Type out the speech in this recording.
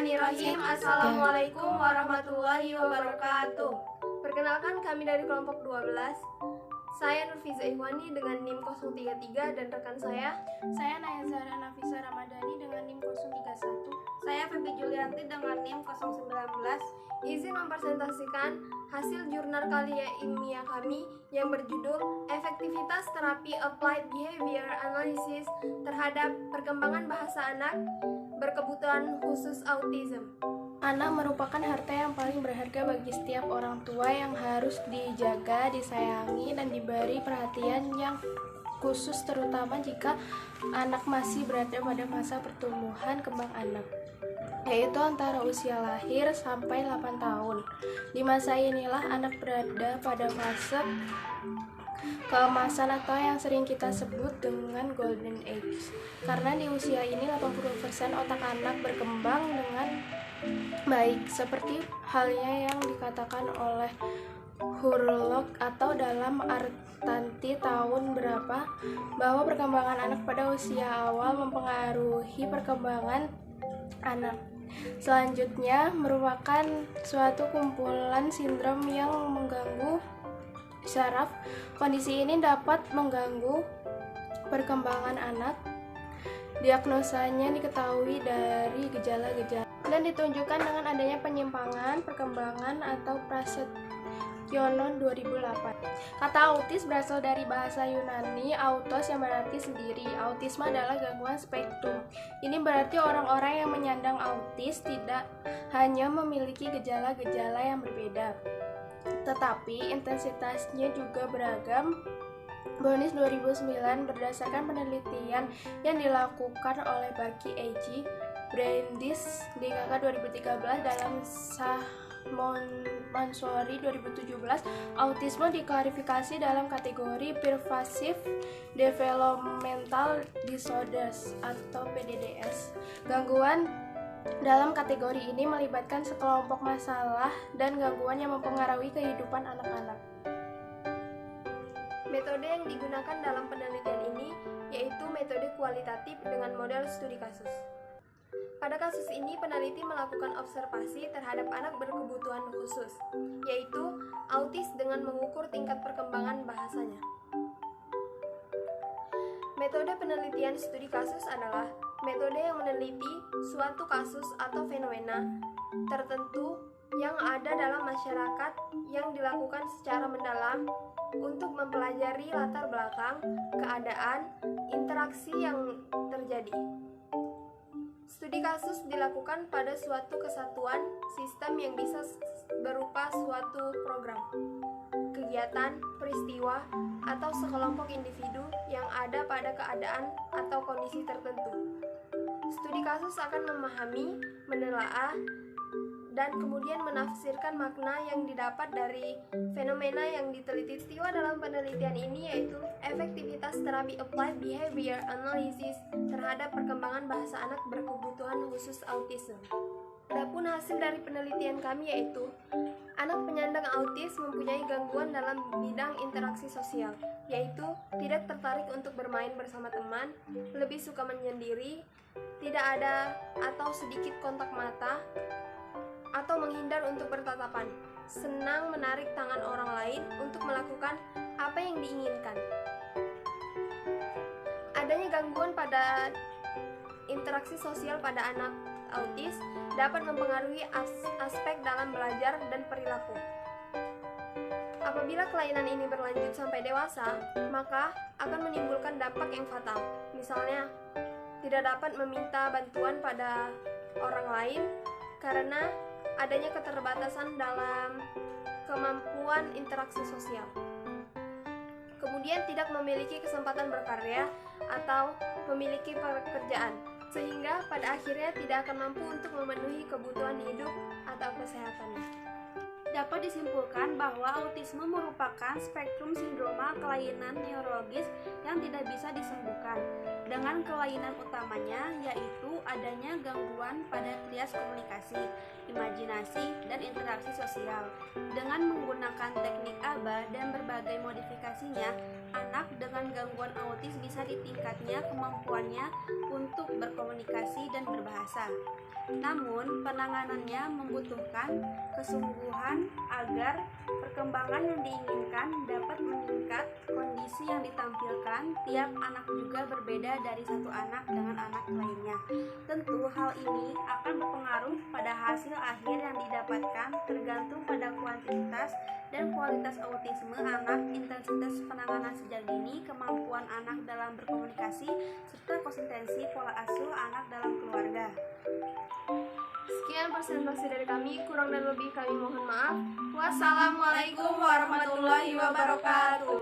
Bismillahirrahmanirrahim. Assalamualaikum warahmatullahi wabarakatuh. Perkenalkan, kami dari kelompok 12. Saya Nurfiza Ihwani dengan NIM 033 dan rekan saya Naya Zahra Nafisa Ramadhani dengan NIM 031. Saya Febi Julianti dengan NIM 019. Izin mempresentasikan hasil jurnal karya ilmiah kami yang berjudul Efektivitas Terapi Applied Behavior Analysis terhadap Perkembangan Bahasa Anak Berkebutuhan Khusus Autism. Anak merupakan harta yang paling berharga bagi setiap orang tua yang harus dijaga, disayangi, dan diberi perhatian yang khusus terutama jika anak masih berada pada masa pertumbuhan kembang anak, yaitu antara usia lahir sampai 8 tahun. Di masa inilah anak berada pada fase keemasan atau yang sering kita sebut dengan golden age. Karena di usia ini 80% otak anak berkembang dengan baik, seperti halnya yang dikatakan oleh Hurlok atau dalam Artanti tahun berapa, bahwa perkembangan anak pada usia awal mempengaruhi perkembangan anak selanjutnya merupakan suatu kumpulan sindrom yang mengganggu saraf. Kondisi ini dapat mengganggu perkembangan anak. Diagnosanya diketahui dari gejala-gejala dan ditunjukkan dengan adanya penyimpangan perkembangan atau Prasetyono 2008. Kata autis berasal dari bahasa Yunani autos yang berarti sendiri. Autisme adalah gangguan spektrum. Ini berarti orang-orang yang menyandang autis tidak hanya memiliki gejala-gejala yang berbeda, tetapi intensitasnya juga beragam. Bonis 2009 berdasarkan penelitian yang dilakukan oleh Baki A.G. Brandis di KK 2013 dalam Mansori 2017, autisme diklasifikasi dalam kategori Pervasive Developmental Disorders atau PDDS. Gangguan dalam kategori ini melibatkan sekelompok masalah dan gangguan yang mempengaruhi kehidupan anak-anak. Metode yang digunakan dalam penelitian ini yaitu metode kualitatif dengan model studi kasus. Pada kasus ini, peneliti melakukan observasi terhadap anak berkebutuhan khusus, yaitu autis, dengan mengukur tingkat perkembangan bahasanya. Metode penelitian studi kasus adalah metode yang meneliti suatu kasus atau fenomena tertentu yang ada dalam masyarakat yang dilakukan secara mendalam untuk mempelajari latar belakang, keadaan, interaksi yang terjadi. Studi kasus dilakukan pada suatu kesatuan sistem yang bisa berupa suatu program, kegiatan, peristiwa, atau sekelompok individu yang ada pada keadaan atau kondisi tertentu. Studi kasus akan memahami, menelaah, dan kemudian menafsirkan makna yang didapat dari fenomena yang diteliti. Peristiwa dalam penelitian ini yaitu efektivitas terapi applied behavior analysis terhadap perkembangan bahasa anak berkebutuhan khusus autism. Adapun hasil dari penelitian kami yaitu anak penyandang autis mempunyai gangguan dalam bidang interaksi sosial, yaitu tidak tertarik untuk bermain bersama teman, lebih suka menyendiri, tidak ada atau sedikit kontak mata, atau menghindar untuk bertatapan, senang menarik tangan orang lain untuk melakukan apa yang diinginkan. Adanya gangguan pada interaksi sosial pada anak autis dapat mempengaruhi aspek dalam belajar dan perilaku. Apabila kelainan ini berlanjut sampai dewasa, maka akan menimbulkan dampak yang fatal. Misalnya, tidak dapat meminta bantuan pada orang lain karena adanya keterbatasan dalam kemampuan interaksi sosial. Kemudian tidak memiliki kesempatan berkarya atau memiliki pekerjaan, sehingga pada akhirnya tidak akan mampu untuk memenuhi kebutuhan hidup atau kesehatannya. Dapat disimpulkan bahwa autisme merupakan spektrum sindroma kelainan neurologis yang tidak bisa disembuhkan, dengan kelainan utamanya yaitu adanya gangguan pada trias komunikasi, imajinasi, dan interaksi sosial. Dengan menggunakan teknik ABA dan berbagai berbagai modifikasinya, anak dengan gangguan autis bisa ditingkatnya kemampuannya untuk berkomunikasi dan berbahasa. Namun, penanganannya membutuhkan kesungguhan agar perkembangan yang diinginkan dapat meningkat. Kondisi yang ditampilkan tiap anak juga berbeda dari satu anak dengan anak lainnya. Tentu hal ini akan berpengaruh pada hasil akhir yang didapatkan tergantung pada kuantitas dan kualitas autisme anak, intensitas penanganan sejak dini, kemampuan anak dalam berkomunikasi, serta konsistensi pola asuh anak dalam keluarga. Sekian presentasi dari kami, kurang dan lebih kami mohon maaf. Wassalamualaikum warahmatullahi wabarakatuh.